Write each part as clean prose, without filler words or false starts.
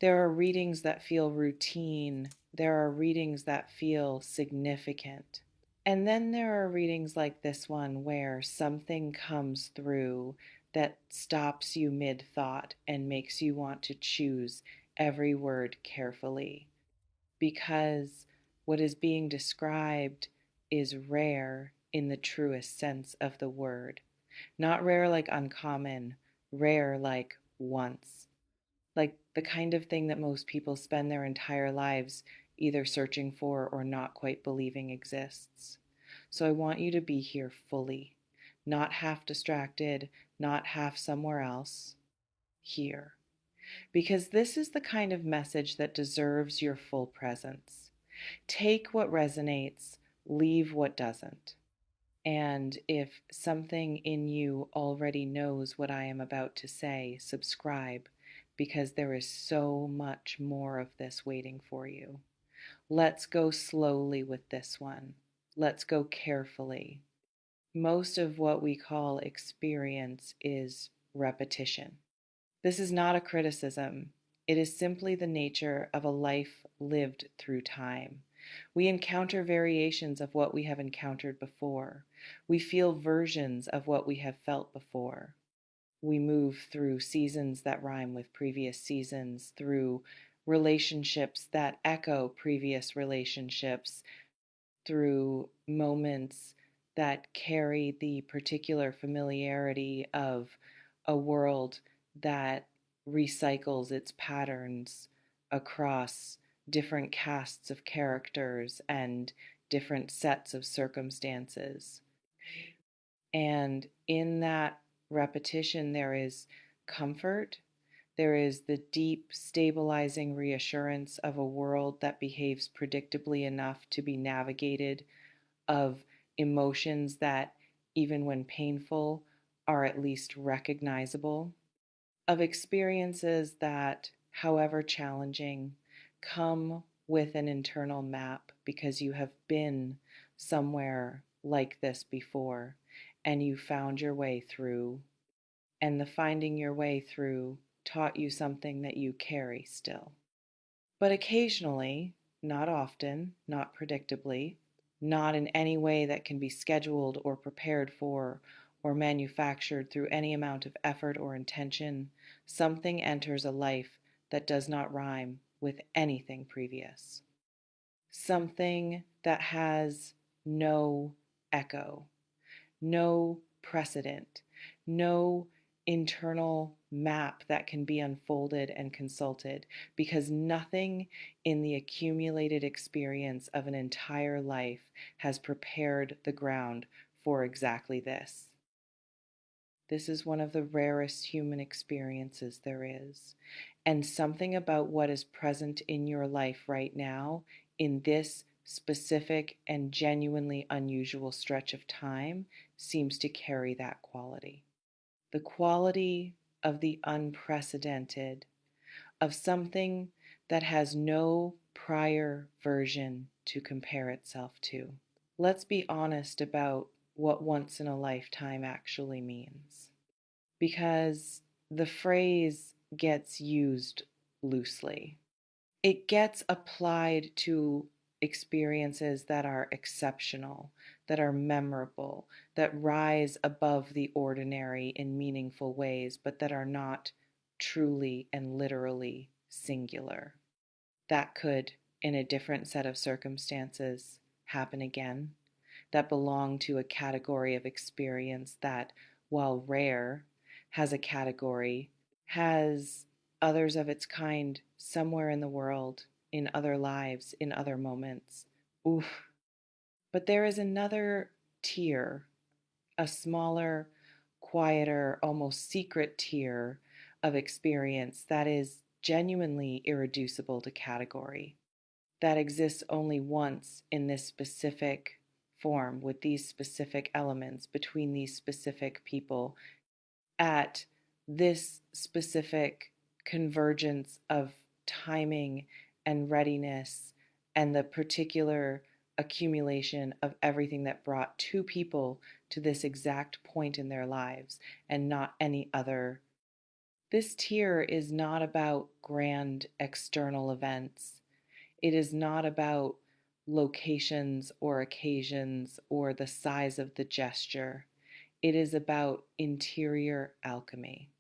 There are readings that feel routine. There are readings that feel significant. And then there are readings like this one where something comes through that stops you mid thought and makes you want to choose every word carefully because what is being described is rare in the truest sense of the word. Not rare like uncommon, rare like once. Like the kind of thing that most people spend their entire lives either searching for or not quite believing exists. So I want you to be here fully, not half distracted, not half somewhere else, here. Because this is the kind of message that deserves your full presence. Take what resonates, leave what doesn't. And if something in you already knows what I am about to say, subscribe, because there is so much more of this waiting for you. Let's go slowly with this one. Let's go carefully. Most of what we call experience is repetition. This is not a criticism. It is simply the nature of a life lived through time. We encounter variations of what we have encountered before. We feel versions of what we have felt before. We move through seasons that rhyme with previous seasons, through relationships that echo previous relationships, through moments that carry the particular familiarity of a world that recycles its patterns across different casts of characters and different sets of circumstances. And in that repetition, there is comfort. There is the deep, stabilizing reassurance of a world that behaves predictably enough to be navigated, of emotions that, even when painful, are at least recognizable, of experiences that, however challenging, come with an internal map because you have been somewhere like this before and you found your way through, and the finding your way through taught you something that you carry still. But occasionally, not often, not predictably, not in any way that can be scheduled or prepared for or manufactured through any amount of effort or intention, something enters a life that does not rhyme with anything previous. Something that has no echo, no precedent, no internal map that can be unfolded and consulted, because nothing in the accumulated experience of an entire life has prepared the ground for exactly this. This is one of the rarest human experiences there is. And something about what is present in your life right now, in this specific and genuinely unusual stretch of time, seems to carry that quality. The quality of the unprecedented, of something that has no prior version to compare itself to. Let's be honest about what once in a lifetime actually means, because the phrase gets used loosely. It gets applied to experiences that are exceptional, that are memorable, that rise above the ordinary in meaningful ways, but that are not truly and literally singular. That could, in a different set of circumstances, happen again, that belong to a category of experience that, while rare, has a category, has others of its kind somewhere in the world, in other lives, in other moments. Oof. But there is another tier, a smaller, quieter, almost secret tier of experience that is genuinely irreducible to category, that exists only once in this specific form, with these specific elements, between these specific people, at this specific convergence of timing and readiness and the particular accumulation of everything that brought two people to this exact point in their lives and not any other This tier is not about grand external events. It is not about locations or occasions or the size of the gesture. It is about interior alchemy.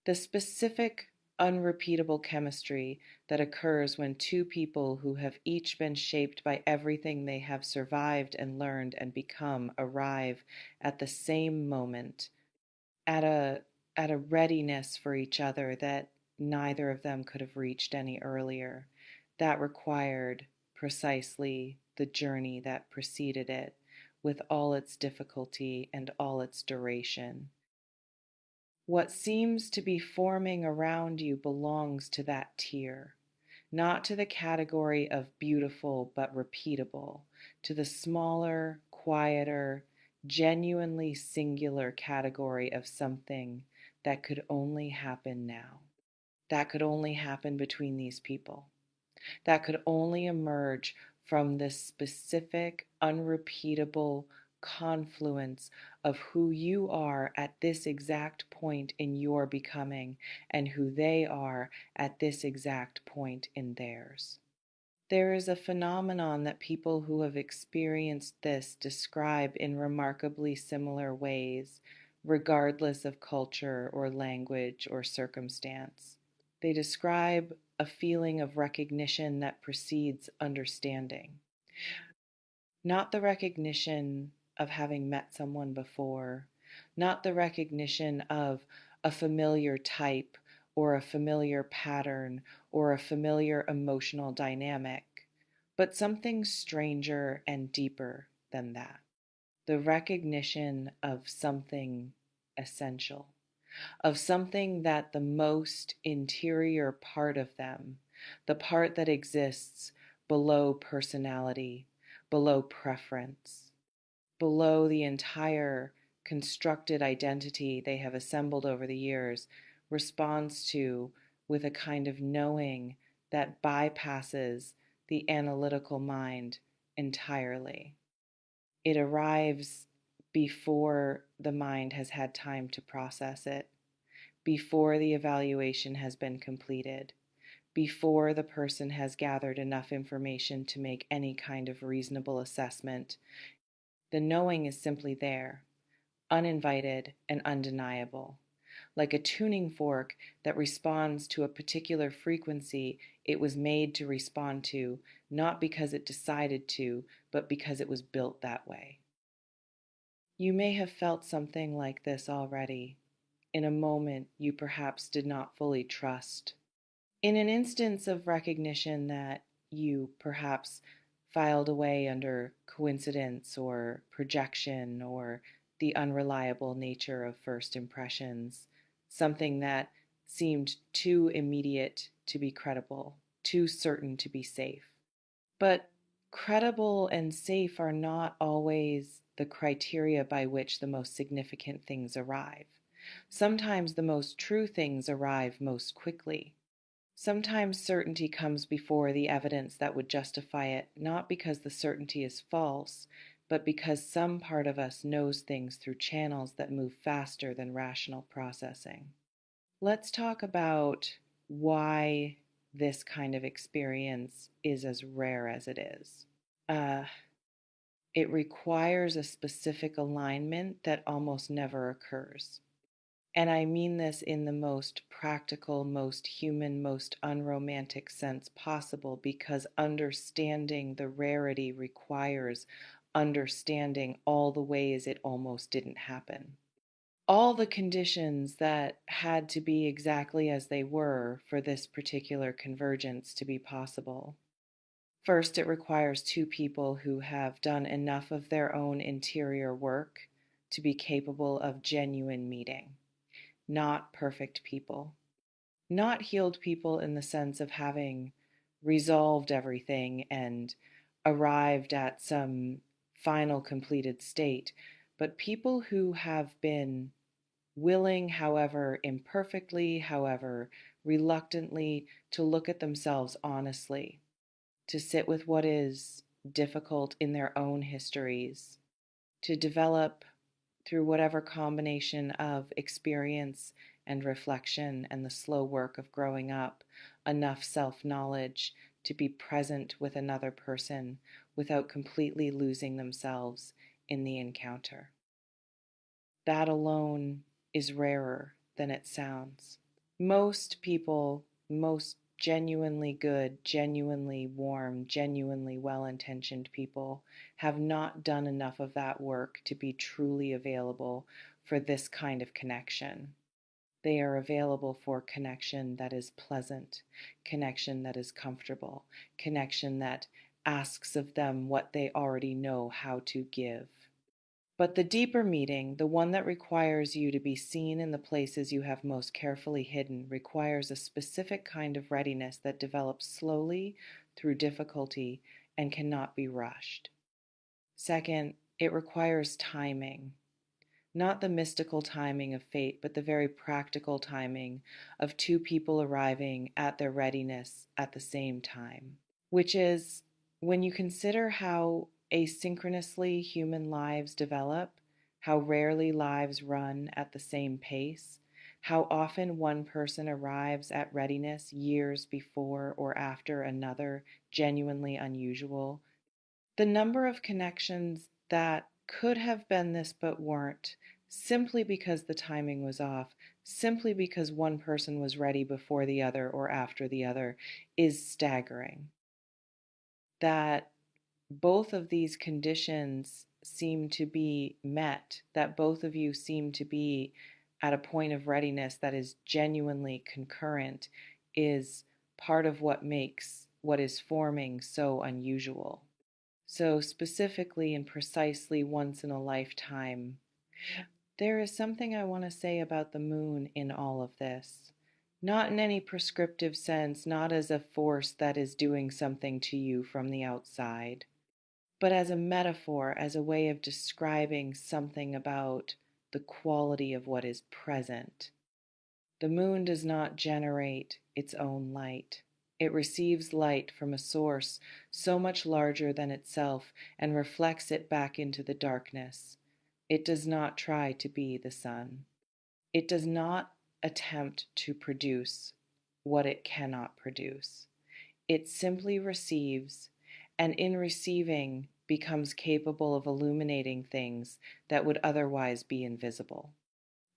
The specific, unrepeatable chemistry that occurs when two people who have each been shaped by everything they have survived and learned and become arrive at the same moment, at a readiness for each other that neither of them could have reached any earlier. That required precisely the journey that preceded it, with all its difficulty and all its duration. What seems to be forming around you belongs to that tier, not to the category of beautiful but repeatable, to the smaller, quieter, genuinely singular category of something that could only happen now, that could only happen between these people, that could only emerge from this specific, unrepeatable confluence of who you are at this exact point in your becoming and who they are at this exact point in theirs. There is a phenomenon that people who have experienced this describe in remarkably similar ways, regardless of culture or language or circumstance. They describe a feeling of recognition that precedes understanding. Not the recognition of having met someone before, not the recognition of a familiar type or a familiar pattern or a familiar emotional dynamic, but something stranger and deeper than that. The recognition of something essential, of something that the most interior part of them, the part that exists below personality, below preference, below the entire constructed identity they have assembled over the years, responds to with a kind of knowing that bypasses the analytical mind entirely. It arrives before the mind has had time to process it, before the evaluation has been completed, before the person has gathered enough information to make any kind of reasonable assessment. The knowing is simply there, uninvited and undeniable. Like a tuning fork that responds to a particular frequency it was made to respond to, not because it decided to, but because it was built that way. You may have felt something like this already, in a moment you perhaps did not fully trust. In an instance of recognition that you perhaps filed away under coincidence or projection or the unreliable nature of first impressions, something that seemed too immediate to be credible, too certain to be safe. But credible and safe are not always the criteria by which the most significant things arrive. Sometimes the most true things arrive most quickly. Sometimes certainty comes before the evidence that would justify it, not because the certainty is false, but because some part of us knows things through channels that move faster than rational processing. Let's talk about why this kind of experience is as rare as it is. Uh, it requires a specific alignment that almost never occurs. And I mean this in the most practical, most human, most unromantic sense possible, because understanding the rarity requires understanding all the ways it almost didn't happen. All the conditions that had to be exactly as they were for this particular convergence to be possible. First, it requires two people who have done enough of their own interior work to be capable of genuine meeting. Not perfect people, not healed people in the sense of having resolved everything and arrived at some final completed state, but people who have been willing, however imperfectly, however reluctantly, to look at themselves honestly, to sit with what is difficult in their own histories, to develop through whatever combination of experience and reflection and the slow work of growing up, enough self-knowledge to be present with another person without completely losing themselves in the encounter. That alone is rarer than it sounds. Most people, most genuinely good, genuinely warm, genuinely well-intentioned people have not done enough of that work to be truly available for this kind of connection. They are available for connection that is pleasant, connection that is comfortable, connection that asks of them what they already know how to give. But the deeper meeting, the one that requires you to be seen in the places you have most carefully hidden, requires a specific kind of readiness that develops slowly through difficulty and cannot be rushed. Second, it requires timing. Not the mystical timing of fate, but the very practical timing of two people arriving at their readiness at the same time. Which is, when you consider how asynchronously human lives develop, how rarely lives run at the same pace, how often one person arrives at readiness years before or after another, genuinely unusual. The number of connections that could have been this but weren't, simply because the timing was off, simply because one person was ready before the other or after the other, is staggering. That both of these conditions seem to be met, that both of you seem to be at a point of readiness that is genuinely concurrent, is part of what makes what is forming so unusual. So, specifically and precisely once in a lifetime, there is something I want to say about the moon in all of this. Not in any prescriptive sense, not as a force that is doing something to you from the outside, but as a metaphor, as a way of describing something about the quality of what is present. The moon does not generate its own light. It receives light from a source so much larger than itself and reflects it back into the darkness. It does not try to be the sun. It does not attempt to produce what it cannot produce. It simply receives, and in receiving becomes capable of illuminating things that would otherwise be invisible,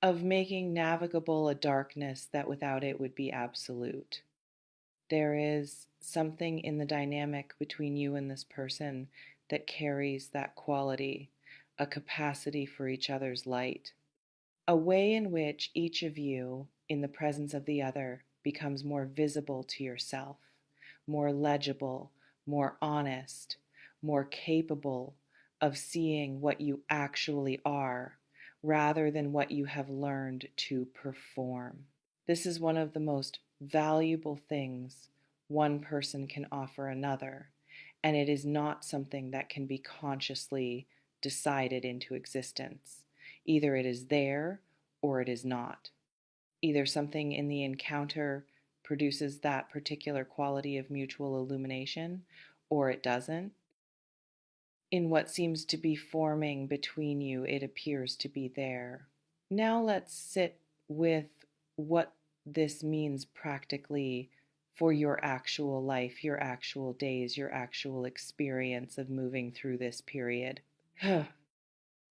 of making navigable a darkness that without it would be absolute. There is something in the dynamic between you and this person that carries that quality, a capacity for each other's light, a way in which each of you, in the presence of the other, becomes more visible to yourself, more legible, more honest, more capable of seeing what you actually are rather than what you have learned to perform. This is one of the most valuable things one person can offer another, and it is not something that can be consciously decided into existence. Either it is there or it is not. Either something in the encounter produces that particular quality of mutual illumination, or it doesn't. In what seems to be forming between you, it appears to be there. Now let's sit with what this means practically for your actual life, your actual days, your actual experience of moving through this period.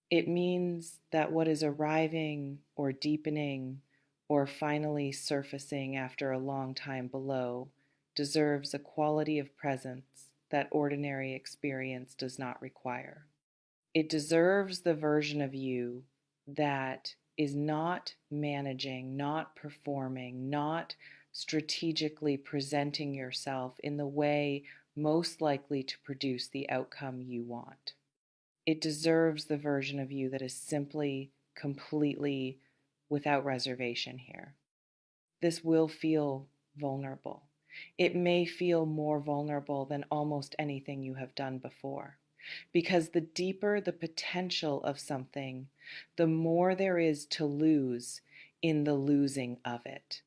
It means that what is arriving or deepening or finally surfacing after a long time below deserves a quality of presence that ordinary experience does not require. It deserves the version of you that is not managing, not performing, not strategically presenting yourself in the way most likely to produce the outcome you want. It deserves the version of you that is simply, completely, without reservation here. This will feel vulnerable. It may feel more vulnerable than almost anything you have done before. Because the deeper the potential of something, the more there is to lose in the losing of it.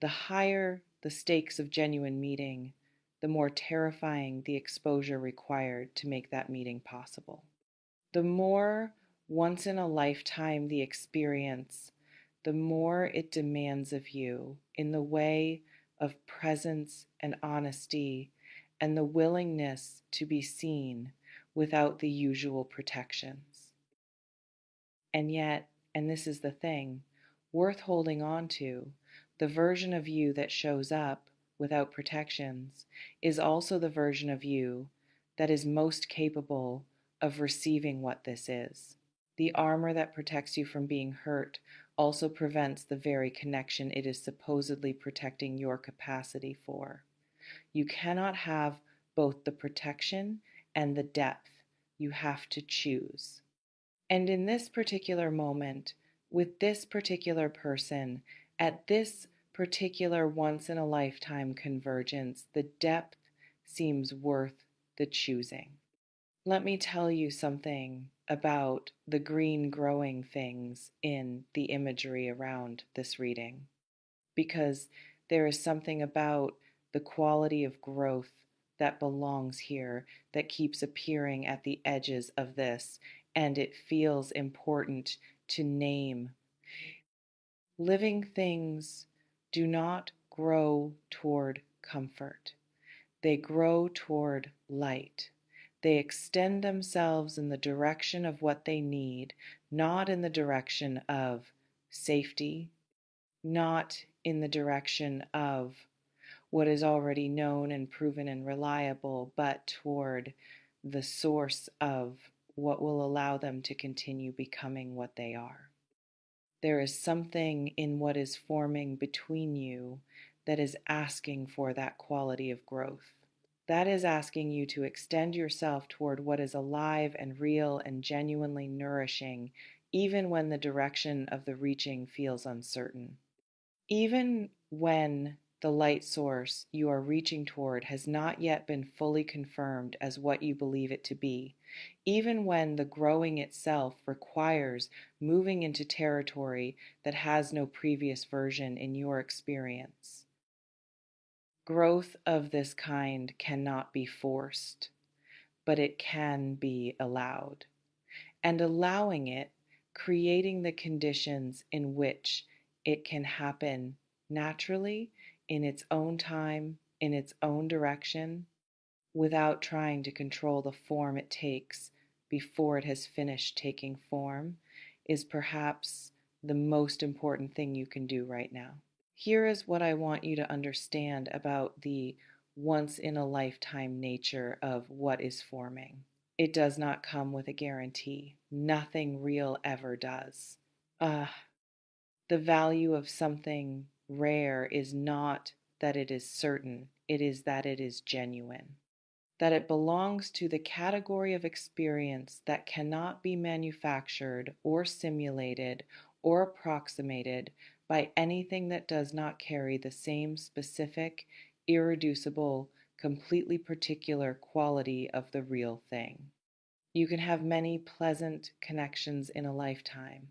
The higher the stakes of genuine meeting, the more terrifying the exposure required to make that meeting possible. The more once in a lifetime the experience, the more it demands of you in the way of presence and honesty and the willingness to be seen without the usual protections. And yet, and this is the thing, worth holding on to, the version of you that shows up without protections is also the version of you that is most capable of receiving what this is. The armor that protects you from being hurt also prevents the very connection it is supposedly protecting your capacity for. You cannot have both the protection and the depth. You have to choose. And in this particular moment, with this particular person, at this particular once in a lifetime convergence, the depth seems worth the choosing. Let me tell you something about the green growing things in the imagery around this reading, because there is something about the quality of growth that belongs here that keeps appearing at the edges of this, and it feels important to name. Living things do not grow toward comfort, they grow toward light. They extend themselves in the direction of what they need, not in the direction of safety, not in the direction of what is already known and proven and reliable, but toward the source of what will allow them to continue becoming what they are. There is something in what is forming between you that is asking for that quality of growth. That is asking you to extend yourself toward what is alive and real and genuinely nourishing, even when the direction of the reaching feels uncertain. Even when the light source you are reaching toward has not yet been fully confirmed as what you believe it to be, even when the growing itself requires moving into territory that has no previous version in your experience. Growth of this kind cannot be forced, but it can be allowed. And allowing it, creating the conditions in which it can happen naturally, in its own time, in its own direction, without trying to control the form it takes before it has finished taking form, is perhaps the most important thing you can do right now. Here is what I want you to understand about the once in a lifetime nature of what is forming. It does not come with a guarantee. Nothing real ever does. The value of something rare is not that it is certain, it is that it is genuine. That it belongs to the category of experience that cannot be manufactured or simulated or approximated by anything that does not carry the same specific, irreducible, completely particular quality of the real thing. You can have many pleasant connections in a lifetime.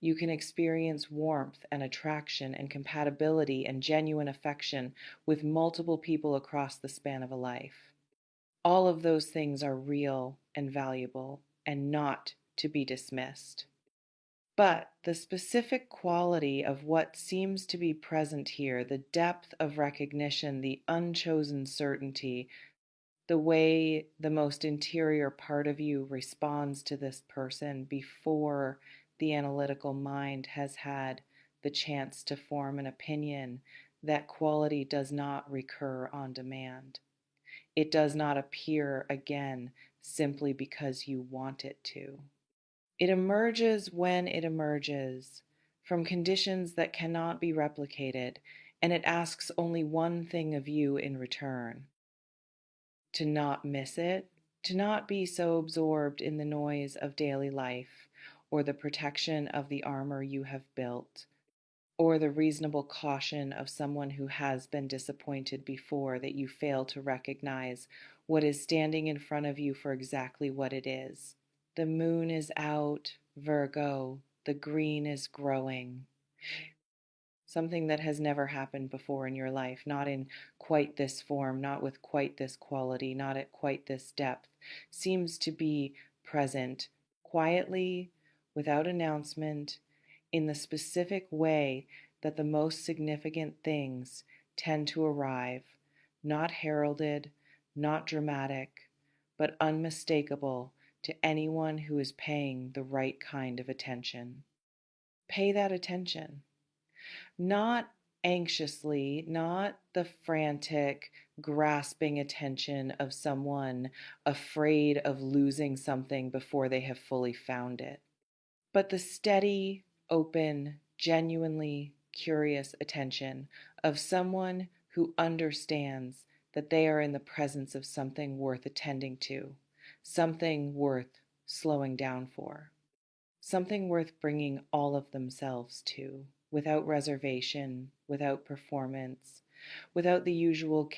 You can experience warmth and attraction and compatibility and genuine affection with multiple people across the span of a life. All of those things are real and valuable and not to be dismissed. But the specific quality of what seems to be present here, the depth of recognition, the unchosen certainty, the way the most interior part of you responds to this person before the analytical mind has had the chance to form an opinion, that quality does not recur on demand. It does not appear again simply because you want it to. It emerges when it emerges from conditions that cannot be replicated, and it asks only one thing of you in return: to not miss it, to not be so absorbed in the noise of daily life, or the protection of the armor you have built, or the reasonable caution of someone who has been disappointed before, that you fail to recognize what is standing in front of you for exactly what it is. The moon is out, Virgo, the green is growing. Something that has never happened before in your life, not in quite this form, not with quite this quality, not at quite this depth, seems to be present quietly, without announcement, in the specific way that the most significant things tend to arrive, not heralded, not dramatic, but unmistakable to anyone who is paying the right kind of attention. Pay that attention. Not anxiously, not the frantic, grasping attention of someone afraid of losing something before they have fully found it, but the steady, open, genuinely curious attention of someone who understands that they are in the presence of something worth attending to, something worth slowing down for, something worth bringing all of themselves to, without reservation, without performance, without the usual